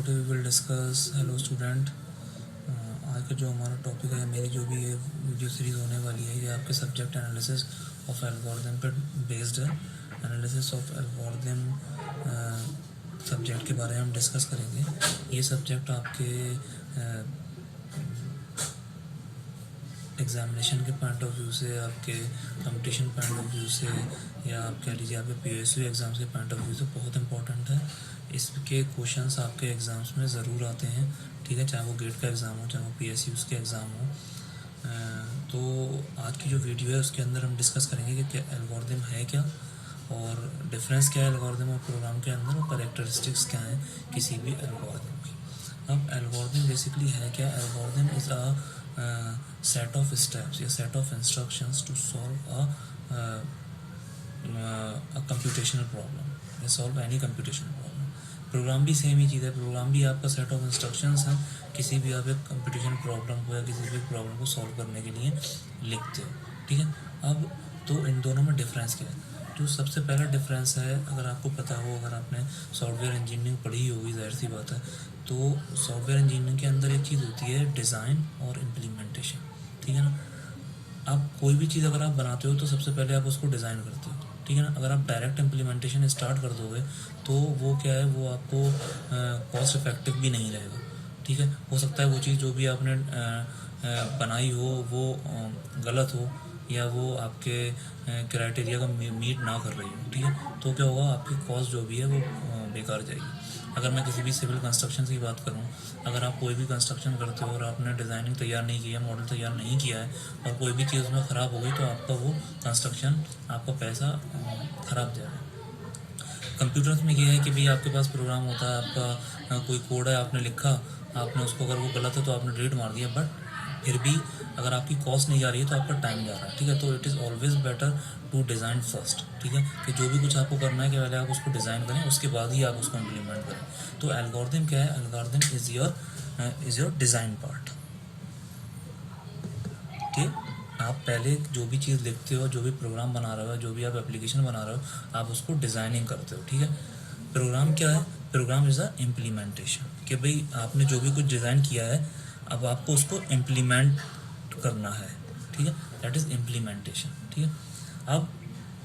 Today we will discuss hello student. आज का जो हमारा टॉपिक है, मेरी जो भी ये वीडियो सीरीज़ होने वाली है, ये आपके सब्जेक्ट एनालिसिस ऑफ एल्गोरिथम पर बेस्ड है। एनालिसिस ऑफ एल्गोरिथम सब्जेक्ट के बारे में हम डिस्कस करेंगे। ये सब्जेक्ट आपके एग्ज़ामिनेशन के पॉइंट ऑफ व्यू से, आपके कंपटीशन पॉइंट ऑफ व्यू से, या आप कह लीजिए आपके PSU एग्ज़ाम्स के पॉइंट ऑफ व्यू से बहुत इंपॉर्टेंट है। इसके क्वेश्चंस आपके एग्ज़ाम्स में ज़रूर आते हैं, ठीक है, चाहे वो गेट का एग्ज़ाम हो, चाहे वो PSUs के एग्ज़ाम हो। तो आज की जो वीडियो है उसके अंदर हम डिस्कस करेंगे कि एल्गोरिथम है क्या, और डिफरेंस क्या है एल्गोरिथम और प्रोग्राम के अंदर, और कैरेक्टरिस्टिक्स क्या हैं किसी भी एल्गोरिथम की। अब एल्गोरिथम बेसिकली है क्या? Algorithm is a set of steps या set of instructions to solve a computational problem या solve any computational problem। Program भी सेम ही चीज़ है। प्रोग्राम भी आपका सेट ऑफ इंस्ट्रक्शंस है, किसी भी आप एक कंप्यूटेशन प्रॉब्लम को या किसी भी प्रॉब्लम को सॉल्व करने के लिए लिखते हो, ठीक है। अब तो इन दोनों में डिफरेंस क्या है? जो सबसे पहला डिफरेंस है, अगर आपको पता हो, अगर आपने सॉफ्टवेयर इंजीनियरिंग पढ़ी होगी, जाहिर सी बात है, तो सॉफ्टवेयर इंजीनियरिंग के अंदर एक चीज़ होती है डिज़ाइन और इम्प्लीमेंटेशन, ठीक है ना। आप कोई भी चीज़ अगर आप बनाते हो तो सबसे पहले आप उसको डिज़ाइन करते हो, ठीक है ना। अगर आप डायरेक्ट इम्प्लीमेंटेशन स्टार्ट कर दोगे तो वो क्या है, वो आपको कॉस्ट इफेक्टिव भी नहीं रहेगा, ठीक है। हो सकता है वो चीज़ जो भी आपने बनाई हो वो गलत हो, या वो आपके क्राइटेरिया का मीट ना कर रही हो, ठीक है। तो क्या होगा, आपकी कॉस्ट जो भी है वो बेकार जाएगी। अगर मैं किसी भी सिविल कंस्ट्रक्शन की बात करूं, अगर आप कोई भी कंस्ट्रक्शन करते हो और आपने डिज़ाइनिंग तैयार नहीं किया, मॉडल तैयार नहीं किया है, और कोई भी चीज़ उसमें ख़राब हो गई, तो आपका वो कंस्ट्रक्शन, आपका पैसा ख़राब जाएगा। कंप्यूटर्स में ये है कि भाई आपके पास प्रोग्राम होता है, आपका कोई कोड है, आपने लिखा, आपने उसको, अगर वो गलत है तो आपने डिलीट मार दिया, बट फिर भी अगर आपकी कॉस्ट नहीं जा रही है तो आपका टाइम जा रहा है, ठीक है। तो it is always better to design first, ठीक है, कि जो भी कुछ आपको करना है कि पहले आप उसको डिज़ाइन करें, उसके बाद ही आप उसको इम्प्लीमेंट करें। तो एल्गोरिथम क्या है? Algorithm is your design part, ठीक। आप पहले जो भी चीज़ लिखते हो, जो भी प्रोग्राम बना रहे हो, जो भी आप एप्लीकेशन बना रहे हो, आप उसको डिज़ाइनिंग करते हो, ठीक है। प्रोग्राम क्या है? प्रोग्राम इज़ अ इम्प्लीमेंटेशन, कि भाई आपने जो भी कुछ डिज़ाइन किया है, अब आपको उसको इम्प्लीमेंट करना है, ठीक है, दैट इज़ इम्प्लीमेंटेशन, ठीक है। अब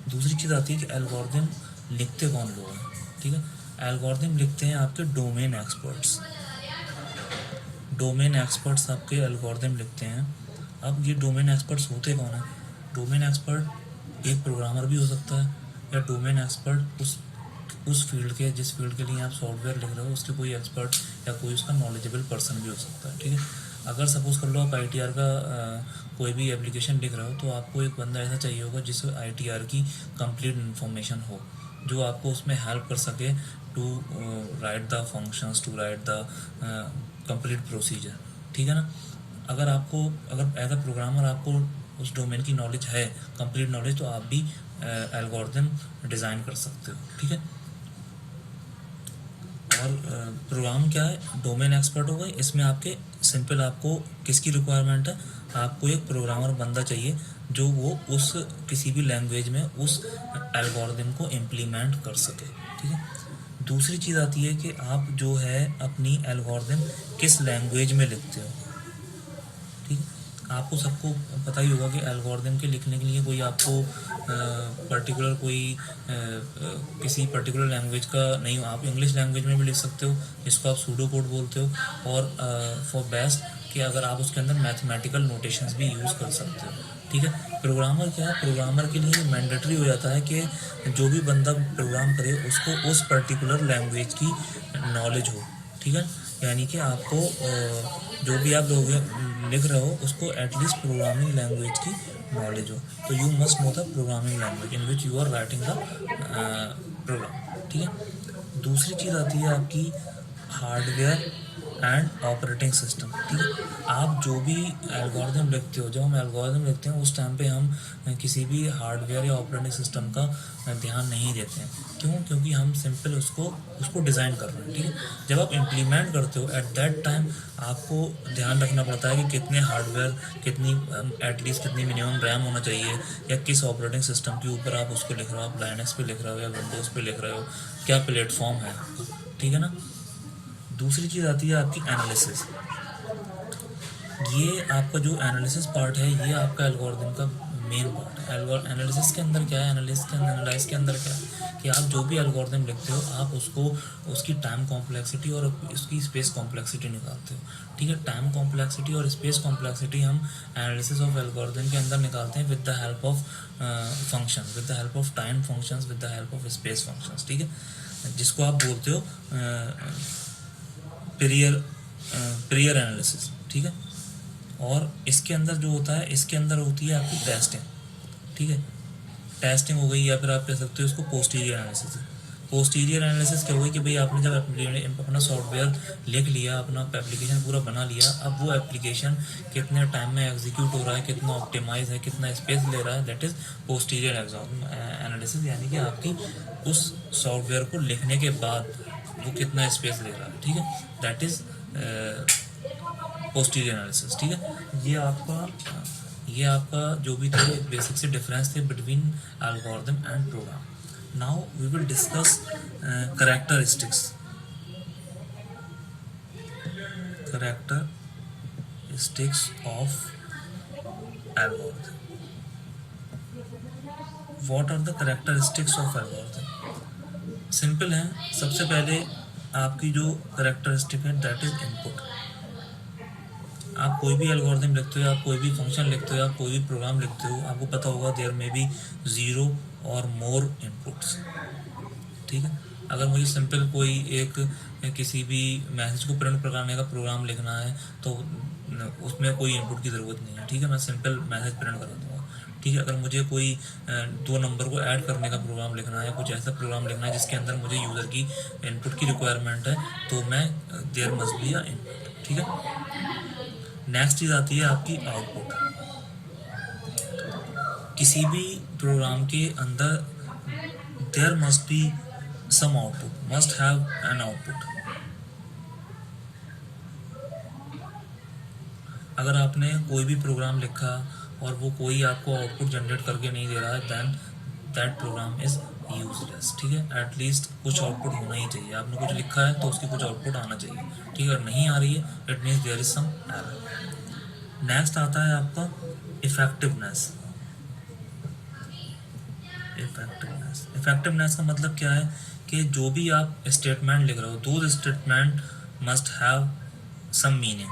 दूसरी चीज़ आती है कि एल्गोरिथम लिखते कौन लोग हैं, ठीक है। एल्गोरिथम लिखते हैं आपके डोमेन एक्सपर्ट्स। डोमेन एक्सपर्ट्स आपके एल्गोरिथम लिखते हैं। अब ये डोमेन एक्सपर्ट्स होते कौन है? डोमेन एक्सपर्ट एक प्रोग्रामर भी हो सकता है, या डोमेन एक्सपर्ट उस फील्ड के, जिस फील्ड के लिए आप सॉफ्टवेयर लिख रहे हो, उसके कोई एक्सपर्ट या कोई उसका नॉलेजेबल पर्सन भी हो सकता है, ठीक है। अगर सपोज़ कर लो आप ITR का कोई भी एप्लीकेशन लिख रहे हो, तो आपको एक बंदा ऐसा चाहिए होगा जिसको ITR की कंप्लीट इन्फॉर्मेशन हो, जो आपको उसमें हेल्प कर सके to write the functions, to write the complete procedure, ठीक है ना। अगर एज अ प्रोग्रामर आपको उस डोमेन की नॉलेज है, कंप्लीट नॉलेज, तो आप भी एल्गोरिथम डिज़ाइन कर सकते हो, ठीक है। और प्रोग्राम क्या है? डोमेन एक्सपर्ट हो गए। इसमें आपके सिंपल, आपको किसकी रिक्वायरमेंट है? आपको एक प्रोग्रामर बंदा चाहिए जो वो उस किसी भी लैंग्वेज में उस एल्गोरिथम को इम्प्लीमेंट कर सके, ठीक है। दूसरी चीज़ आती है कि आप जो है अपनी एल्गोरिथम किस लैंग्वेज में लिखते हो, ठीक है। आपको सबको पता ही होगा कि एल्गोरिथम के लिखने के लिए कोई आपको पर्टिकुलर कोई किसी पर्टिकुलर लैंग्वेज का नहीं, आप इंग्लिश लैंग्वेज में भी लिख सकते हो, जिसको आप सूडो कोड बोलते हो, और फॉर बेस्ट कि अगर आप उसके अंदर मैथमेटिकल नोटेशंस भी यूज़ कर सकते हो, ठीक है। प्रोग्रामर क्या है? प्रोग्रामर के लिए मैंडेटरी हो जाता है कि जो भी बंदा प्रोग्राम करे उसको उस पर्टिकुलर लैंग्वेज की नॉलेज हो, ठीक है। यानी कि आपको जो भी आप लोग लिख रहे हो उसको एटलीस्ट प्रोग्रामिंग लैंग्वेज की नॉलेज हो। तो you must know the programming language in which you are writing the program, ठीक है। दूसरी चीज़ आती है आपकी हार्डवेयर एंड ऑपरेटिंग सिस्टम, ठीक है। आप जो भी एल्गोरिथम लिखते हो, जब हम एल्गोरिथम लिखते हैं उस टाइम पे हम किसी भी हार्डवेयर या ऑपरेटिंग सिस्टम का ध्यान नहीं देते हैं। क्यों? क्योंकि हम सिंपल उसको डिज़ाइन कर रहे हैं, ठीक है। जब आप इम्प्लीमेंट करते हो एट दैट टाइम आपको ध्यान रखना पड़ता है कि कितने हार्डवेयर, कितनी एटलीस्ट कितनी मिनिमम रैम होना चाहिए, या किस ऑपरेटिंग सिस्टम के ऊपर आप उसको लिख रहे हो, आप लाइनक्स पे लिख रहे हो या विंडोज़ पे लिख रहे हो, क्या प्लेटफॉर्म है आपका, ठीक है ना। दूसरी चीज़ आती है आपकी एनालिसिस। ये आपका जो एनालिसिस पार्ट है ये आपका एल्गोरिदम का मेन पार्ट है। एनालिसिस के अंदर क्या है, एनालाइज के अंदर क्या है कि आप जो भी एल्गोरिदम लिखते हो आप उसको उसकी टाइम कॉम्प्लेक्सिटी और उसकी स्पेस कॉम्प्लेक्सिटी निकालते हो। ठीक है, टाइम कॉम्प्लेक्सिटी और स्पेस कॉम्प्लेक्सिटी हम एनालिसिस ऑफ एल्गोरिदम के अंदर निकालते हैं with the help of function, with the help of time functions, with the help of space functions. ठीक है, जिसको आप बोलते हो पीरियर पीरियर एनालिसिस। ठीक है, और इसके अंदर जो होता है, इसके अंदर होती है आपकी टेस्टिंग। ठीक है, टेस्टिंग हो गई, या फिर आप कह सकते हो इसको पोस्टीरियर एनालिसिस। पोस्टीरियर एनालिसिस क्या हुई कि भाई आपने जब अपना सॉफ्टवेयर लिख लिया, अपना एप्लीकेशन पूरा बना लिया, अब वो एप्लीकेशन कितने टाइम में एग्जीक्यूट हो रहा है, कितना ऑप्टिमाइज है, कितना स्पेस ले रहा है, दैट इज़ पोस्टीरियर एनालिसिस। यानी कि आपकी उस सॉफ्टवेयर को लिखने के बाद वो कितना स्पेस ले रहा है। ठीक है, दैट इज़ पोस्टीरियर एनालिसिस। ठीक है, ये आपका जो भी थे बेसिक से डिफरेंस थे between algorithm and program. Now we will discuss characteristics of algorithm. What are the characteristics of algorithm? Simple है, सबसे पहले आपकी जो करेक्टरिस्टिक है दैट इज इनपुट। आप कोई भी एल्गोरिदम लिखते हो, आप कोई भी फंक्शन लिखते हो, आप कोई भी प्रोग्राम लिखते हो, आपको पता होगा देयर मे बी 0 और मोर इनपुट्स। ठीक है, अगर मुझे सिंपल कोई एक किसी भी मैसेज को प्रिंट करने का प्रोग्राम लिखना है तो उसमें कोई इनपुट की ज़रूरत नहीं है। ठीक है, मैं सिंपल मैसेज प्रिंट करा दूँगा। ठीक है, अगर मुझे कोई 2 नंबर को ऐड करने का प्रोग्राम लिखना है, कुछ ऐसा प्रोग्राम लिखना है जिसके अंदर मुझे यूज़र की इनपुट की रिक्वायरमेंट है, तो मैं there must be a input. ठीक है, नेक्स्ट चीज़ आती है आपकी आउटपुट। किसी भी प्रोग्राम के अंदर there must be some output, must have an output. अगर आपने कोई भी प्रोग्राम लिखा और वो कोई आपको आउटपुट जनरेट करके नहीं दे रहा है, then that program is useless. ठीक है, एटलीस्ट कुछ आउटपुट होना ही चाहिए। आपने कुछ लिखा है तो उसकी कुछ आउटपुट आना चाहिए। ठीक है, अगर नहीं आ रही है it means there is some error. Next आता है आपका इफेक्टिवनेस। इफेक्टिवनेस का मतलब क्या है कि जो भी आप स्टेटमेंट लिख रहे हो, दो statement must have some meaning,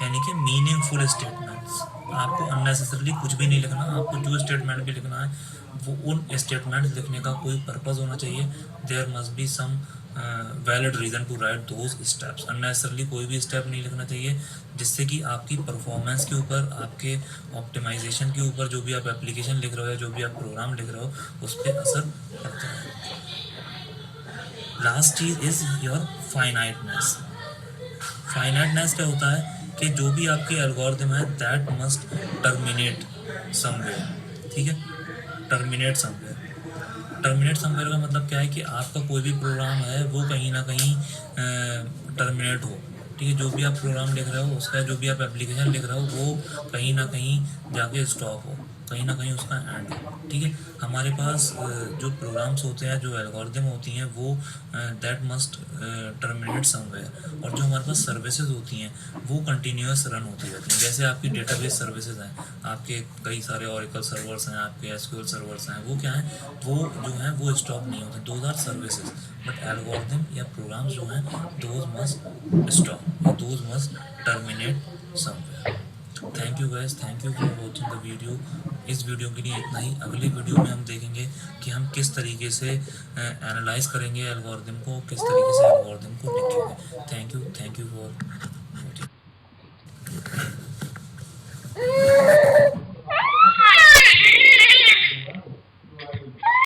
यानी कि मीनिंगफुल स्टेटमेंट्स। आपको अननेसेसरली कुछ भी नहीं लिखना, आपको जो स्टेटमेंट भी लिखना है वो उन स्टेटमेंट्स लिखने का कोई पर्पज़ होना चाहिए। There must be some valid reason to write those steps. Unnecessarily कोई भी स्टेप नहीं लिखना चाहिए जिससे कि आपकी परफॉर्मेंस के ऊपर, आपके ऑप्टिमाइजेशन के ऊपर, जो भी आप एप्लीकेशन लिख रहे हो या जो भी आप प्रोग्राम लिख रहे हो उस पर असर पड़ता है। Last cheese is your finiteness. Finiteness क्या होता है कि जो भी आपके एल्गोरिदम है दैट मस्ट टर्मिनेट समवेयर। ठीक है, टर्मिनेट समवेयर। टर्मिनेट समवेयर का मतलब क्या है कि आपका कोई भी प्रोग्राम है वो कहीं ना कहीं टर्मिनेट हो। ठीक है, जो भी आप प्रोग्राम लिख रहे हो उसका, जो भी आप एप्लीकेशन लिख रहे हो वो कहीं ना कहीं जाके स्टॉप हो, कहीं ना कहीं उसका एंड हो। ठीक है, हमारे पास जो प्रोग्राम्स होते हैं, जो एल्गोरिदम होती हैं वो दैट मस्ट टर्मिनेट समवेयर। और जो हमारे पास सर्विसेज होती हैं वो कंटिन्यूस रन होती रहती हैं। जैसे आपकी डेटाबेस सर्विसेज हैं, आपके कई सारे ओरेकल सर्वर्स हैं, आपके एसक्यूएल सर्वर्स हैं, वो क्या हैं, वो जो हैं वो स्टॉप नहीं होते, those are services. But algorithm या प्रोग्राम्स जो हैं those must stop, those must terminate somewhere. Thank you guys, thank you for watching the video. इस वीडियो के लिए इतना ही। अगली वीडियो में हम देखेंगे कि हम किस तरीके से एनालाइज करेंगे एल्गोरिदम को, किस तरीके से एल्गोरिदम को लिखेंगे। Thank you for